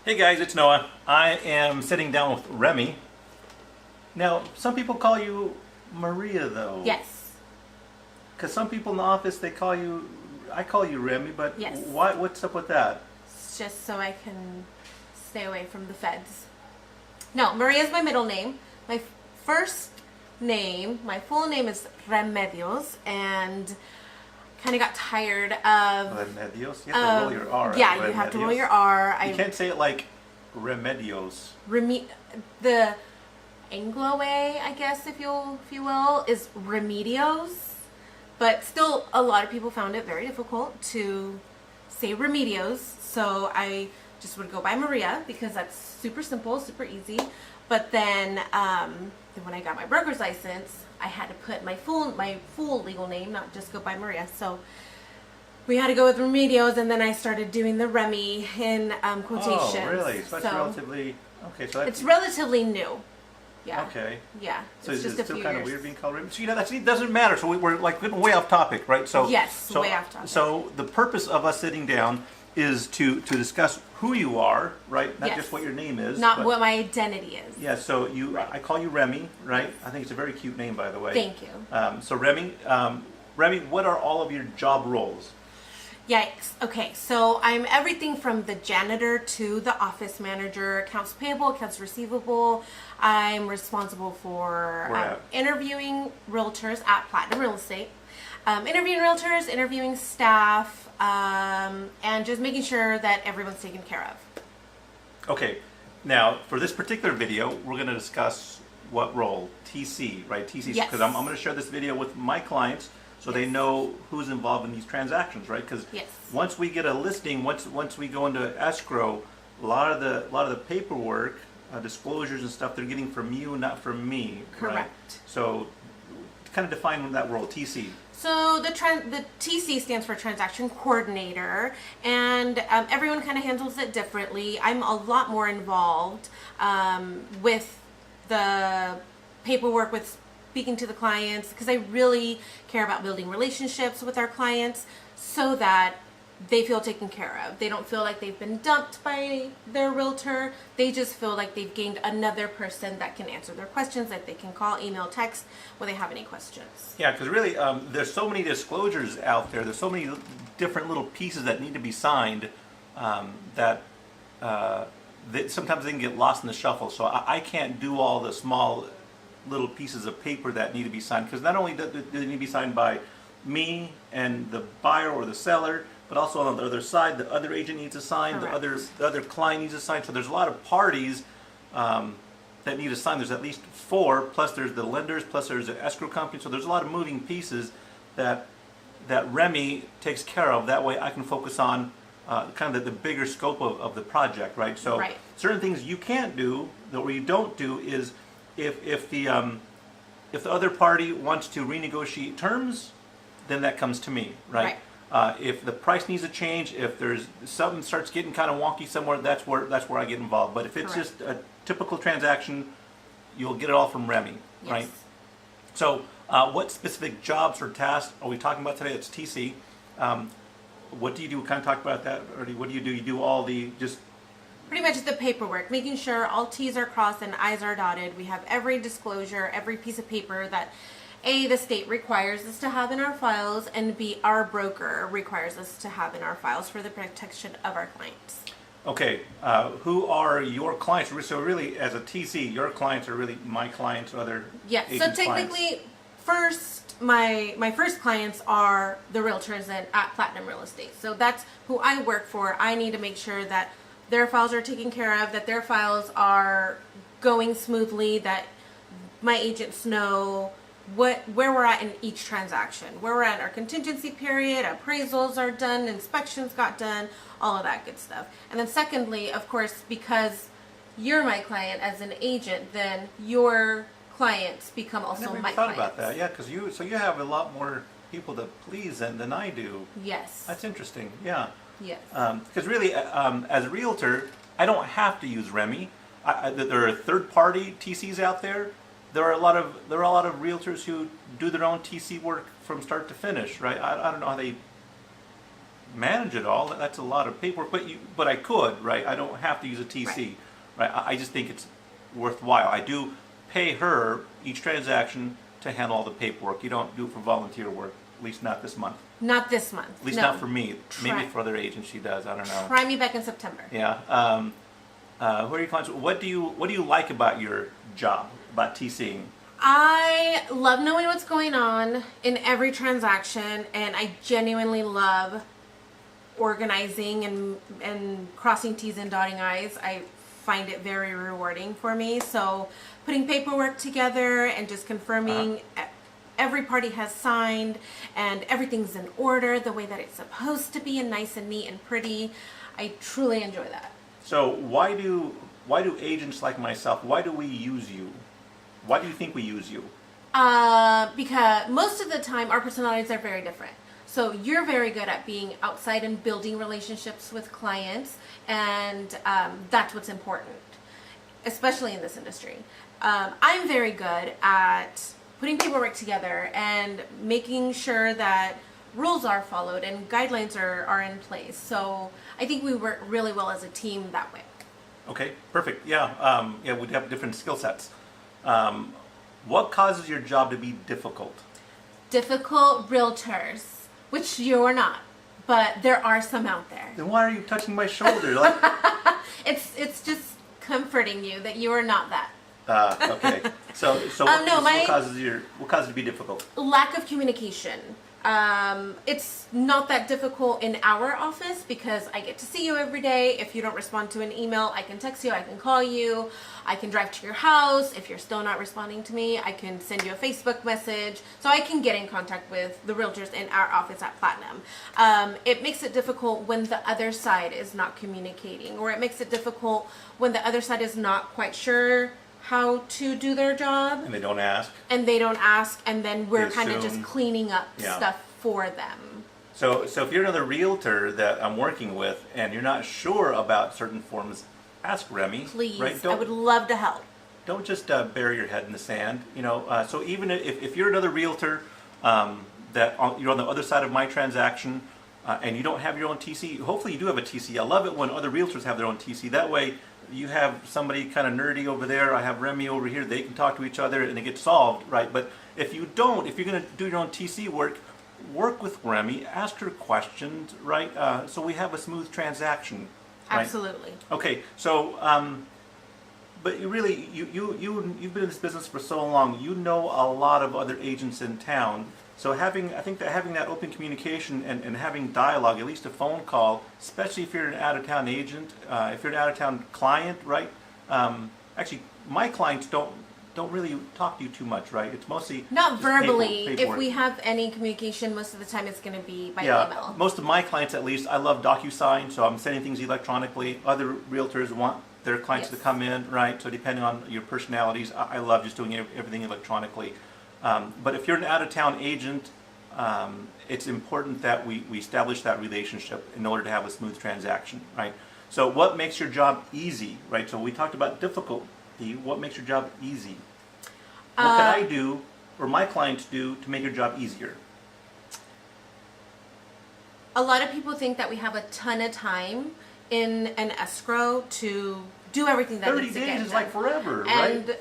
Hey guys, it's Noah. I am sitting down with Remy. Now, some people call you Maria though. Yes. Because some people in the office, I call you Remy, but Yes. what's up with that? It's just so I can stay away from the feds. No, Maria is my middle name. My first name, my full name is Remedios, and kind of got tired of... Remedios? You have to roll your R. Yeah, right? you have to roll Remedios? your R. You can't say it like Remedios. The Anglo way, I guess, if you will, is Remedios. But still, a lot of people found it very difficult to say Remedios. So I just would go by Maria because that's super simple, super easy. But then when I got my broker's license, I had to put my full legal name, not just go by Maria. So we had to go with Remedios, and then I started doing the Remy in quotations. Oh, really? So that's relatively... Okay, so that's... It's relatively new. Yeah. Okay. Yeah. So it's is just it a still few kind of years. weird being called Remy? So it doesn't matter. So we're like getting way off topic, right? So Yes, way off topic. So the purpose of us sitting down is to discuss who you are, right? Not Yes. just what your name is. Not but, what my identity is. Yeah. So Right. I call you Remy, right? I think it's a very cute name, by the way. Thank you. So Remy, what are all of your job roles? Yikes. Okay, so I'm everything from the janitor to the office manager, accounts payable, accounts receivable. I'm responsible for Where at? interviewing realtors at Platinum Real Estate, interviewing realtors, interviewing staff, and just making sure that everyone's taken care of. Okay. Now, for this particular video, we're going to discuss what role? TC, right? TC. Yes. Because I'm going to share this video with my clients so they Yes. know who's involved in these transactions, right? Because Yes. once we get a listing, once we go into escrow, a lot of the paperwork, disclosures and stuff, they're getting from you, not from me. Right? Correct. So, kind of define that role, TC. So the TC stands for Transaction Coordinator, and everyone kind of handles it differently. I'm a lot more involved with the paperwork, with speaking to the clients, because I really care about building relationships with our clients so that they feel taken care of. They don't feel like they've been dumped by their realtor. They just feel like they've gained another person that can answer their questions, that they can call, email, text when they have any questions. Yeah, because really, there's so many disclosures out there. There's so many different little pieces that need to be signed that sometimes they can get lost in the shuffle. So I can't do all the small little pieces of paper that need to be signed, because not only do they need to be signed by me and the buyer or the seller, but also on the other side, the other agent needs to sign, Correct. the other client needs to sign. So there's a lot of parties that need to sign. There's at least 4, plus there's the lenders, plus there's the escrow company. So there's a lot of moving pieces that Remy takes care of. That way I can focus on kind of the bigger scope of the project, right? So Right. certain things you can't do, or you don't do, is if the other party wants to renegotiate terms, then that comes to me, right? If the price needs to change, if there's something starts getting kind of wonky somewhere, that's where I get involved. But if it's Correct. just a typical transaction, you'll get it all from Remy, Yes. right? So, what specific jobs or tasks are we talking about today? It's TC. What do you do? Kind of talk about that already. What do? You do all the just... Pretty much the paperwork, making sure all T's are crossed and I's are dotted. We have every disclosure, every piece of paper that A, the state requires us to have in our files, and B, our broker requires us to have in our files for the protection of our clients. Okay, who are your clients? So really, as a TC, your clients are really my clients, other Yes, so agents' clients. technically, my first clients are the realtors at Platinum Real Estate. So that's who I work for. I need to make sure that their files are taken care of, that their files are going smoothly, that my agents know where we're at in each transaction, where we're at in our contingency period, appraisals are done, inspections got done, all of that good stuff. And then secondly, of course, because you're my client as an agent, then your clients become I also never even my thought clients. about that. Yeah, because you have a lot more people to please than I do. Yes. That's interesting. Yeah. Yes. Because really, as a realtor, I don't have to use Remy. There are third-party TCs out there. There are a lot of realtors who do their own TC work from start to finish, right? I don't know how they manage it all. That's a lot of paperwork, but I could, right? I don't have to use a TC, right? I just think it's worthwhile. I do pay her each transaction to handle all the paperwork. You don't do it for volunteer work, at least not this month. Not this month. At least no. not for me. Try. Maybe for other agents she does. I don't know. Try me back in September. Yeah. Who are your clients? What do you like about your job, about TCing? I love knowing what's going on in every transaction, and I genuinely love organizing and crossing T's and dotting I's. I find it very rewarding for me. So putting paperwork together and just confirming every party has signed and everything's in order the way that it's supposed to be and nice and neat and pretty. I truly enjoy that. So why do agents like myself, why do we use you? Why do you think we use you? Because most of the time our personalities are very different. So you're very good at being outside and building relationships with clients, and that's what's important, especially in this industry. I'm very good at putting paperwork together and making sure that rules are followed and guidelines are in place. So I think we work really well as a team that way. Okay, perfect. Yeah, we have different skill sets. What causes your job to be difficult? Difficult realtors, which you're not, but there are some out there. Then why are you touching my shoulder? Like, It's just comforting you that you are not that. okay. So what causes it to be difficult? Lack of communication. It's not that difficult in our office because I get to see you every day. If you don't respond to an email, I can text you, I can call you, I can drive to your house. If you're still not responding to me, I can send you a Facebook message. So I can get in contact with the realtors in our office at Platinum. It makes it difficult when the other side is not communicating, or it makes it difficult when the other side is not quite sure how to do their job. And they don't ask. And then we're They kind of assume. just cleaning up Yeah. stuff for them. So if you're another realtor that I'm working with and you're not sure about certain forms, ask Remy. Please, Right? I would love to help. Don't just bury your head in the sand. So even if you're another realtor you're on the other side of my transaction and you don't have your own TC, hopefully you do have a TC. I love it when other realtors have their own TC. That way you have somebody kind of nerdy over there, I have Remy over here, they can talk to each other and it gets solved, right? But if you don't, if you're going to do your own TC work with Remy, ask her questions, right? So we have a smooth transaction. Right? Absolutely. Okay, so but you've been in this business for so long, you know a lot of other agents in town. So having that open communication and having dialogue, at least a phone call, especially if you're an out-of-town agent, if you're an out-of-town client, right? Actually, my clients don't really talk to you too much, right? It's mostly Not just verbally. paperwork. If we have any communication, most of the time it's going to be by Yeah, email. most of my clients, at least, I love DocuSign, so I'm sending things electronically. Other realtors want their clients to Yes. come in, right? So depending on your personalities, I love just doing everything electronically. But if you're an out-of-town agent, it's important that we establish that relationship in order to have a smooth transaction, right? So what makes your job easy, right? So we talked about difficulty. What makes your job easy? What can I do, or my clients do, to make your job easier? A lot of people think that we have a ton of time in an escrow to do everything that 30 needs to get days done. is like forever, right? And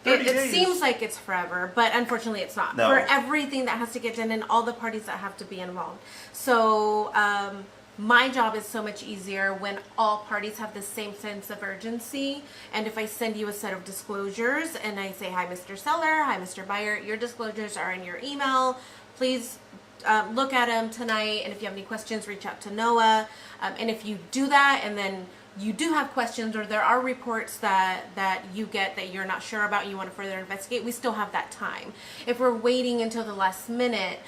30 it days. seems like it's forever, but unfortunately it's not. No. For everything that has to get done and all the parties that have to be involved. So my job is so much easier when all parties have the same sense of urgency. And if I send you a set of disclosures and I say, hi, Mr. Seller, hi, Mr. Buyer, your disclosures are in your email. Please look at them tonight. And if you have any questions, reach out to Noah. And if you do that and then you do have questions or there are reports that you get that you're not sure about and you want to further investigate, we still have that time. If we're waiting until the last minute,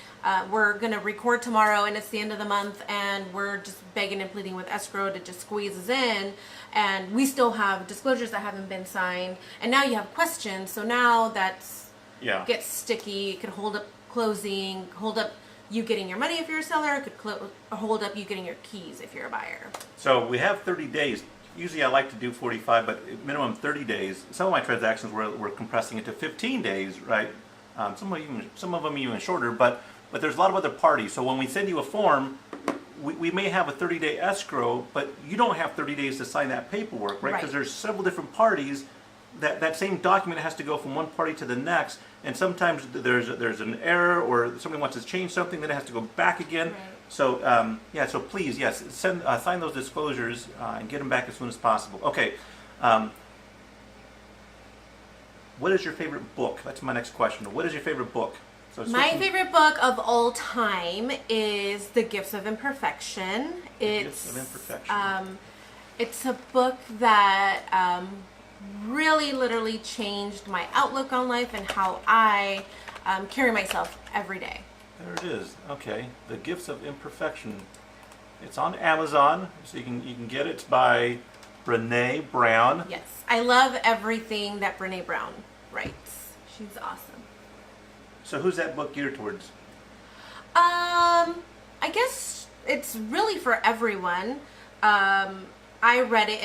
we're going to record tomorrow and it's the end of the month and we're just begging and pleading with escrow to just squeeze us in, and we still have disclosures that haven't been signed, and now you have questions, so now that's gets sticky. It could hold up closing, hold up you getting your money if you're a seller, it could hold up you getting your keys if you're a buyer. So we have 30 days. Usually I like to do 45, but minimum 30 days. Some of my transactions we're compressing it to 15 days, right? Some of them even shorter, but there's a lot of other parties. So when we send you a form, we may have a 30-day escrow, but you don't have 30 days to sign that paperwork, right? Because Right. there's several different parties. That same document has to go from one party to the next, and sometimes there's an error or somebody wants to change something, then it has to go back again. Right. So so please, yes, sign those disclosures and get them back as soon as possible. Okay. What is your favorite book? That's my next question. What is your favorite book? So My switching- favorite book of all time is The Gifts of Imperfection. Gifts of Imperfection. It's a book that really literally changed my outlook on life and how I carry myself every day. There it is. Okay, The Gifts of Imperfection. It's on Amazon, so you can get it. It's by Brene Brown. Yes, I love everything that Brene Brown writes. She's awesome. So who's that book geared towards? I guess it's really for everyone. I read it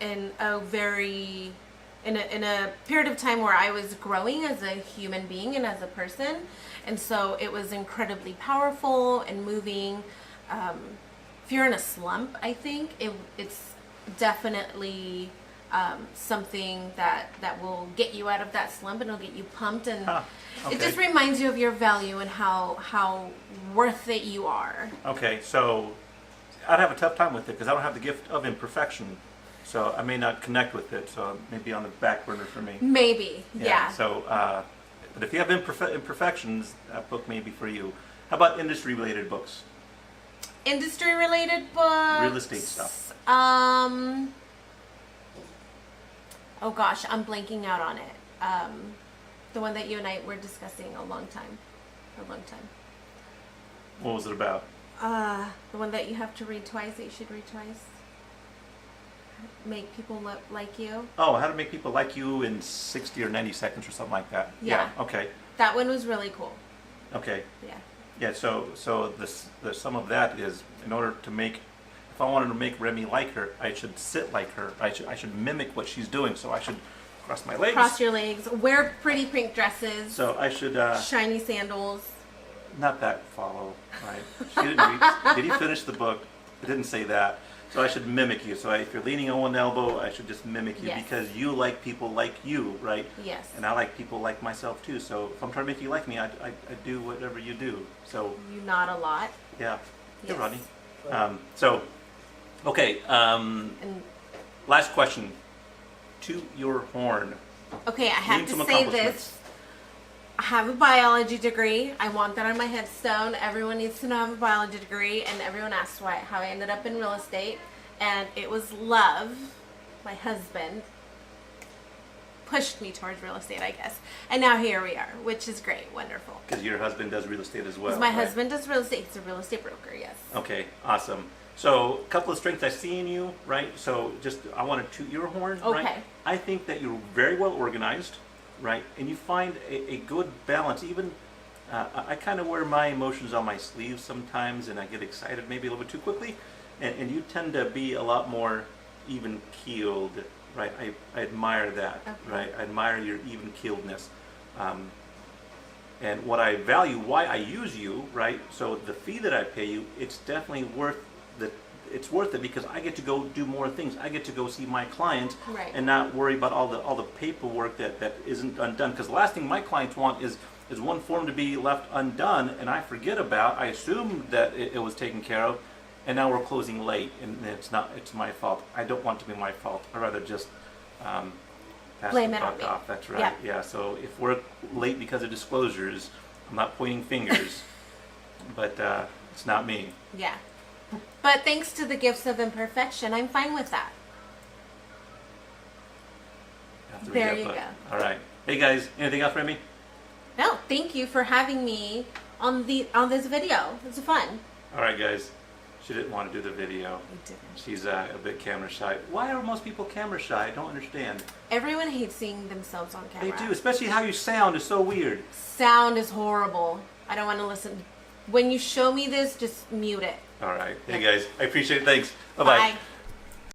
in a period of time where I was growing as a human being and as a person, and so it was incredibly powerful and moving. If you're in a slump, I think it's definitely something that will get you out of that slump, and it'll get you pumped, and Okay. it just reminds you of your value and how worth it you are. Okay, so I'd have a tough time with it because I don't have the gift of imperfection, so I may not connect with it. So it may be on the back burner for me. Maybe, yeah. So, but if you have imperfections, that book may be for you. How about industry-related books? Industry related books. Real estate stuff. Oh gosh, I'm blanking out on it. The one that you and I were discussing a long time. What was it about? The one that you have to read twice, that you should read twice. Make people like you. Oh, how to make people like you in 60 or 90 seconds or something like that. Yeah. Okay. That one was really cool. Okay. Yeah. Yeah. So the sum of that is, in order to make, if I wanted to make Remy like her, I should sit like her. I should mimic what she's doing. So I should cross my legs. Cross your legs. Wear pretty pink dresses. So I should shiny sandals. not that follow. Right. She didn't read, did he finish the book? It didn't say that. So I should mimic you. So if you're leaning on one elbow, I should just mimic you Yes. because you like people like you, right? Yes. And I like people like myself too. So if I'm trying to make you like me, I do whatever you do. So You nod a lot. yeah, Yes. Rodney. So okay. And Last question. To your horn. okay, I Name have some to say accomplishments. this. I have a biology degree. I want that on my headstone. Everyone needs to know I have a biology degree, and everyone asks how I ended up in real estate. And it was love. My husband pushed me towards real estate, I guess. And now here we are, which is great, wonderful. Because your husband does real estate as well. My right? husband does real estate. He's a real estate broker, yes. Okay, awesome. So, a couple of strengths I see in you, right? So, just I want to toot your horn, right? Okay. I think that you're very well organized, right? And you find a good balance. Even I kind of wear my emotions on my sleeves sometimes, and I get excited maybe a little bit too quickly. And you tend to be a lot more even keeled, right? I admire that, Okay. right? I admire your even keeledness. And what I value, why I use you, right? So the fee that I pay you, it's definitely worth it because I get to go do more things. I get to go see my clients Right. and not worry about all the paperwork that isn't undone. Because the last thing my clients want is one form to be left undone, and I forget about. I assume that it was taken care of, and now we're closing late, and it's not. It's my fault. I don't want it to be my fault. I'd rather just pass Blame the it on buck me. off. That's right. Yeah. Yeah. So if we're late because of disclosures, I'm not pointing fingers, but it's not me. Yeah. But thanks to the gifts of imperfection, I'm fine with that. I have to read There that you book. go. All right. Hey guys, anything else for me? No, thank you for having me on this video. It was fun. All right, guys. She didn't want to do the video. I didn't. She's a bit camera shy. Why are most people camera shy? I don't understand. Everyone hates seeing themselves on camera. They do, especially how you sound is so weird. Sound is horrible. I don't want to listen. When you show me this, just mute it. All right. Hey guys, I appreciate it. Thanks. Bye-bye. Bye.